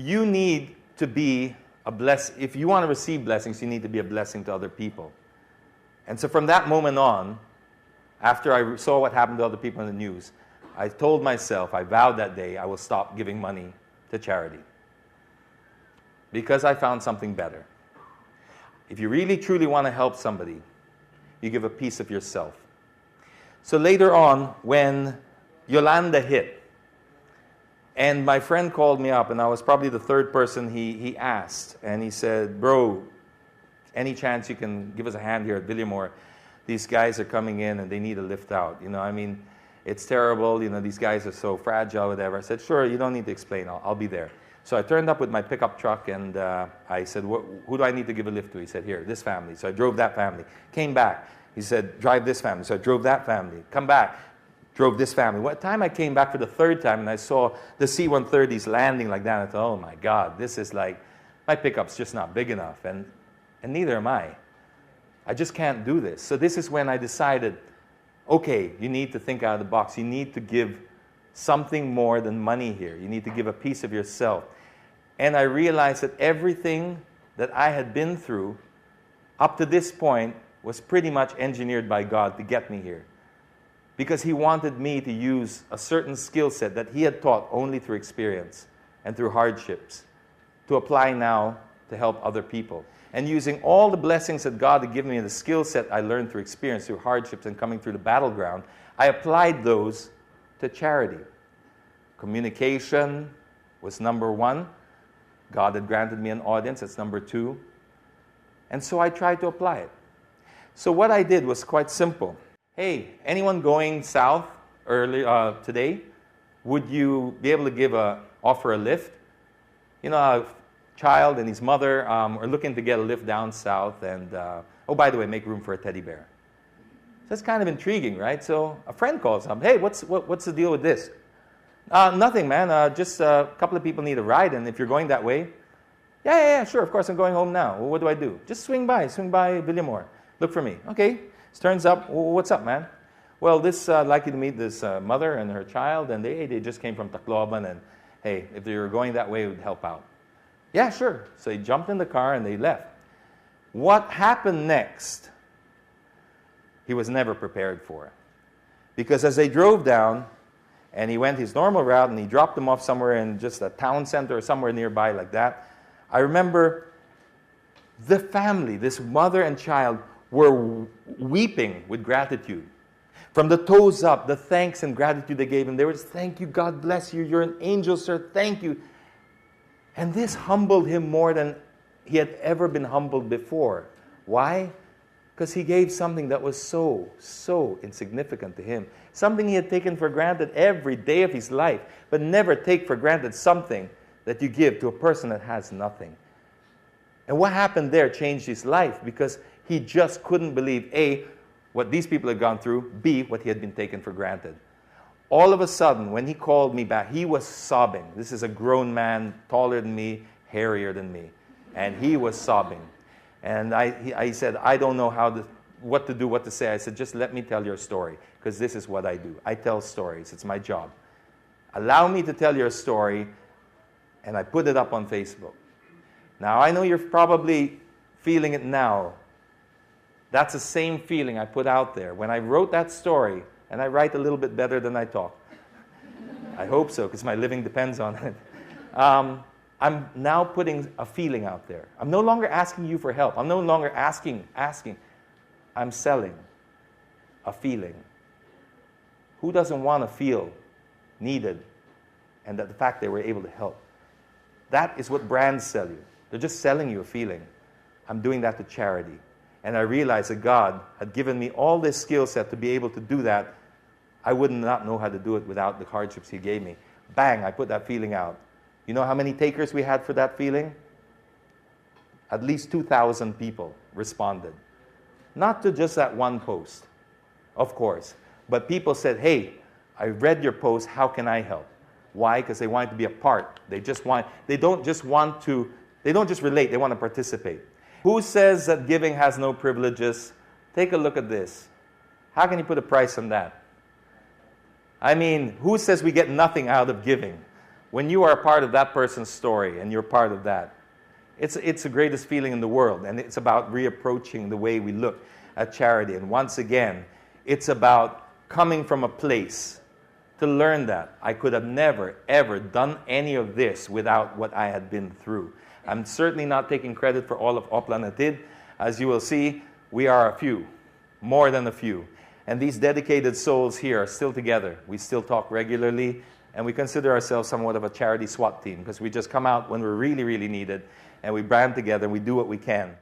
you need to be a blessing. If you want to receive blessings, you need to be a blessing to other people. And so from that moment on, after I saw what happened to other people in the news, I told myself, I vowed that day, I will stop giving money to charity. Because I found something better. If you really truly want to help somebody, you give a piece of yourself. So later on, when Yolanda hit, and my friend called me up, and I was probably the third person he asked. And he said, bro, any chance you can give us a hand here at Villamore? These guys are coming in and they need a lift out. You know, I mean, it's terrible. You know, these guys are so fragile, whatever. I said, sure, you don't need to explain. I'll be there. So I turned up with my pickup truck, and I said, who do I need to give a lift to? He said, here, this family. So I drove that family. Came back. He said, drive this family. So I drove that family. Come back. Drove this family. What time I came back for the third time and I saw the C-130s landing like that, I thought, oh my God, this is like, my pickup's just not big enough, and neither am I. I just can't do this. So this is when I decided, okay, you need to think out of the box. You need to give something more than money here. You need to give a piece of yourself. And I realized that everything that I had been through up to this point was pretty much engineered by God to get me here. Because He wanted me to use a certain skill set that He had taught only through experience and through hardships to apply now to help other people. And using all the blessings that God had given me and the skill set I learned through experience, through hardships and coming through the battleground, I applied those to charity. Communication was number one. God had granted me an audience. That's number two. And so I tried to apply it. So what I did was quite simple. Hey, anyone going south early today? Would you be able to offer a lift? You know, a child and his mother are looking to get a lift down south, and oh, by the way, make room for a teddy bear. So that's kind of intriguing, right? So a friend calls up. Hey, what's the deal with this? Nothing, man. Just a couple of people need a ride, and if you're going that way, yeah, sure. Of course, I'm going home now. Well, what do I do? Just swing by Villamore. Look for me. Okay. Turns up, what's up, man? Well, I'd like you to meet this mother and her child, and they just came from Tacloban, and hey, if they were going that way, it would help out. Yeah, sure. So they jumped in the car and they left. What happened next, he was never prepared for. Because as they drove down, and he went his normal route, and he dropped them off somewhere in just a town center or somewhere nearby like that, I remember the family, this mother and child, were weeping with gratitude. From the toes up, the thanks and gratitude they gave him. They were just, thank you, God bless you, you're an angel, sir, thank you. And this humbled him more than he had ever been humbled before. Why? Because he gave something that was so insignificant to him. Something he had taken for granted every day of his life, but never take for granted something that you give to a person that has nothing. And what happened there changed his life, because he just couldn't believe, A, what these people had gone through, B, what he had been taken for granted. All of a sudden, when he called me back, he was sobbing. This is a grown man, taller than me, hairier than me. And he was sobbing. And I said, I don't know what to do, what to say. I said, just let me tell your story, because this is what I do. I tell stories. It's my job. Allow me to tell your story, and I put it up on Facebook. Now, I know you're probably feeling it now. That's the same feeling I put out there. When I wrote that story, and I write a little bit better than I talk. I hope so, because my living depends on it. I'm now putting a feeling out there. I'm no longer asking you for help. I'm no longer asking. I'm selling a feeling. Who doesn't want to feel needed, and that the fact they were able to help? That is what brands sell you. They're just selling you a feeling. I'm doing that to charity. And I realized that God had given me all this skill set to be able to do that. I would not know how to do it without the hardships He gave me. Bang, I put that feeling out. You know how many takers we had for that feeling? At least 2,000 people responded. Not to just that one post, of course. But people said, hey, I read your post, how can I help? Why? Because they wanted to be a part. They don't just relate, they want to participate. Who says that giving has no privileges? Take a look at this. How can you put a price on that? I mean, who says we get nothing out of giving? When you are a part of that person's story and you're part of that, it's the greatest feeling in the world. And it's about reapproaching the way we look at charity. And once again, it's about coming from a place to learn that I could have never, ever done any of this without what I had been through. I'm certainly not taking credit for all of Oplan Hatid. As you will see, we are a few, more than a few. And these dedicated souls here are still together. We still talk regularly, and we consider ourselves somewhat of a charity SWAT team because we just come out when we're really, really needed, and we band together and we do what we can.